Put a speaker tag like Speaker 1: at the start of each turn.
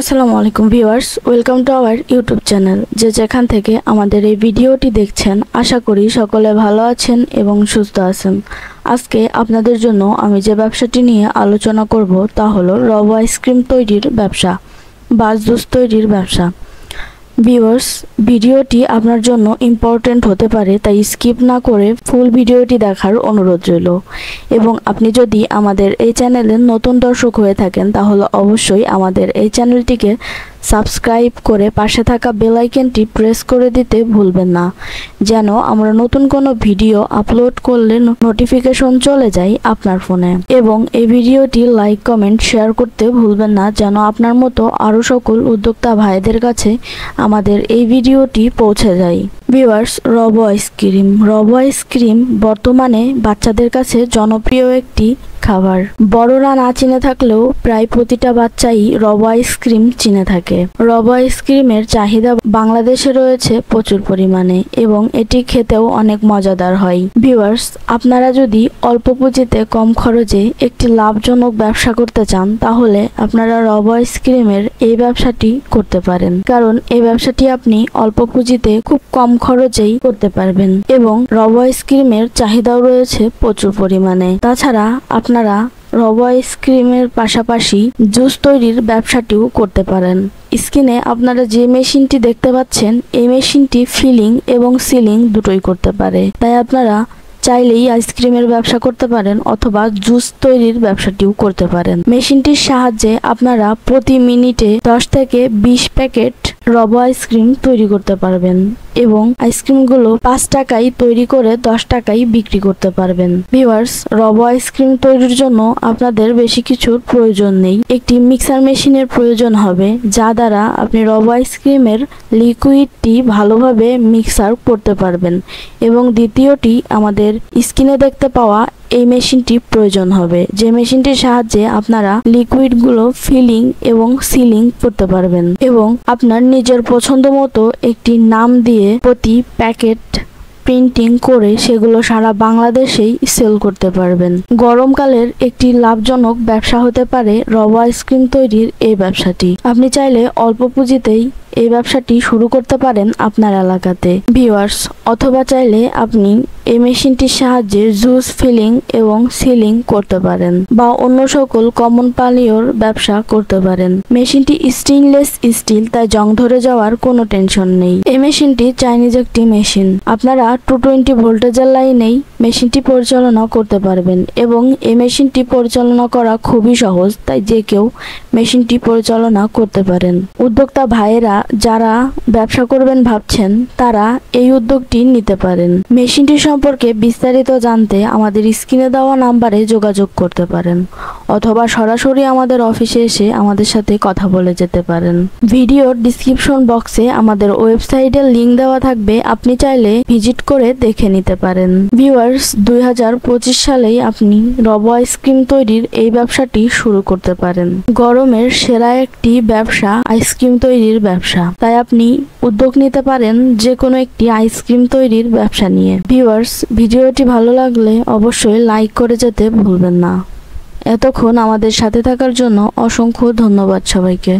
Speaker 1: আসসালামু আলাইকুম viewers, welcome to our YouTube channel. যেখান থেকে আমাদের এই ভিডিওটি দেখছেন, আশা করি সকলে ভালো আছেন এবং সুস্থ আছেন। আজকে আপনাদের জন্য আমি যে ব্যবসাটি নিয়ে আলোচনা করব তা হলো রব আইসক্রিম তৈরির ব্যবসা বা জুস তৈরির ব্যবসা। ভিউয়ার্স, ভিডিওটি আপনার জন্য ইম্পর্টেন্ট হতে পারে, তাই স্কিপ না করে ফুল ভিডিওটি দেখার অনুরোধ রইল। এবং আপনি যদি আমাদের এই চ্যানেলের নতুন দর্শক হয়ে থাকেন তাহলে অবশ্যই আমাদের এই চ্যানেলটিকে সাবস্ক্রাইব করে পাশে থাকা বেল আইকনটি প্রেস করে দিতে ভুলবেন না, যেন আমরা নতুন কোনো ভিডিও আপলোড করলে নোটিফিকেশন চলে যায় আপনার ফোনে। এবং এই ভিডিওটি লাইক কমেন্ট শেয়ার করতে ভুলবেন না, যেন আপনার মতো আরও সকল উদ্যোক্তা ভাইদের কাছে আমাদের এই ভিডিওটি পৌঁছে যায়। ভিউয়ার্স, রব আইসক্রিম বর্তমানে বাচ্চাদের কাছে জনপ্রিয় একটি খাবার। বড়রা না চিনে থাকলেও প্রায় প্রতিটা বাচ্চাই রব আইসক্রিম চিনে থাকে। রব আইসক্রিমের চাহিদা বাংলাদেশে রয়েছে প্রচুর পরিমাণে এবং এটি খেতেও অনেক মজাদার হয়। ভিউয়ার্স, আপনারা যদি অল্প পুঁজিতে কম খরচে একটি লাভজনক ব্যবসা করতে চান তাহলে আপনারা রব আইসক্রিমের এই ব্যবসাটি করতে পারেন, কারণ এই ব্যবসাটি আপনি অল্প পুঁজিতে খুব কম খরচেই করতে পারবেন এবং রব আইসক্রিমের চাহিদাও রয়েছে প্রচুর পরিমাণে। তাছাড়া আপনারা রব আইসক্রিমের পাশাপাশি জুস তৈরির ব্যবসাটিও করতে পারেন। স্ক্রিনে আপনারা যে মেশিনটি দেখতে পাচ্ছেন, এই মেশিনটি ফিলিং এবং সিলিং দুটোই করতে পারে, তাই আপনারা চাইলেই আইসক্রিমের ব্যবসা করতে পারেন অথবা জুস তৈরির ব্যবসাটিও করতে পারেন। মেশিনটির সাহায্যে আপনারা প্রতি মিনিটে 10 থেকে 20 প্যাকেট রব আইসক্রিম তৈরি করতে পারবেন এবং আইসক্রিমগুলো 5 টাকায় তৈরি করে 10 টাকায় বিক্রি করতে পারবেন। ভিউয়ার্স, রব আইসক্রিম তৈরির জন্য আপনাদের বেশি কিছুর প্রয়োজন নেই। একটি মিক্সার মেশিনের প্রয়োজন হবে, যা দ্বারা আপনি রব আইসক্রিমের লিকুইডটি ভালোভাবে মিক্সার করতে পারবেন এবং দ্বিতীয়টি আমাদের স্ক্রিনে দেখতে পাওয়া এই মেশিনটি প্রয়োজন হবে, যে মেশিনটির সাহায্যে আপনারা লিকুইডগুলো ফিলিং এবং সিলিং করতে পারবেন এবং আপনার নিজের পছন্দ মতো একটি নাম দিয়ে প্রতি প্যাকেট প্রিন্টিং করে সেগুলো সারা বাংলাদেশেই সেল করতে পারবেন। গরমকালের একটি লাভজনক ব্যবসা হতে পারে রব আইসক্রিম তৈরির এই ব্যবসাটি। আপনি চাইলে অল্প পুঁজিতেই এই ব্যবসাটি শুরু করতে পারেন আপনার এলাকাতে। ভিউয়ার্স, অথবা চাইলে আপনি এই মেশিনটির সাহায্যে জুস ফিলিং এবং সিলিং করতে পারেন বা অন্য সকল কমন পানীয়র ব্যবসা করতে পারেন। মেশিনটি স্টেইনলেস স্টিল, তাই জং ধরে যাওয়ার কোনো টেনশন নেই। এই মেশিনটি চাইনিজ একটি মেশিন। আপনারা 220 ভোল্টেজের লাইনেই মেশিনটি পরিচালনা করতে পারবেন এবং এই মেশিনটি পরিচালনা করা খুবই সহজ, তাই যে কেউ মেশিনটি পরিচালনা করতে পারেন। উদ্যোক্তা ভাইয়েরা যারা ব্যবসা করবেন ভাবছেন তারা এই উদ্যোগটি নিতে পারেন। মেশিনটি সম্পর্কে বিস্তারিত জানতে আমাদের স্ক্রিনে দেওয়া নাম্বারে যোগাযোগ করতে পারেন অথবা সরাসরি আমাদের অফিসে এসে আমাদের সাথে কথা বলে যেতে পারেন। ভিডিওর ডিসক্রিপশন বক্সে আমাদের ওয়েবসাইটের লিংক দেওয়া থাকবে, আপনি চাইলে ভিজিট করে দেখে নিতে পারেন। ভিউয়ার্স, 2025 সালেই আপনি রব আইসক্রিম তৈরির এই ব্যবসাটি শুরু করতে পারেন। গরমের সেরা একটি ব্যবসা আইসক্রিম তৈরির ব্যবসা, তাই আপনি উদ্যোগ নিতে পারেন যে কোনো একটি আইসক্রিম তৈরির ব্যবসা নিয়ে। ভিউয়ার্স, ভিডিওটি ভালো লাগলে অবশ্যই লাইক করে যেতে ভুলবেন না। এতক্ষণ আমাদের সাথে থাকার জন্য অসংখ্য ধন্যবাদ সবাইকে।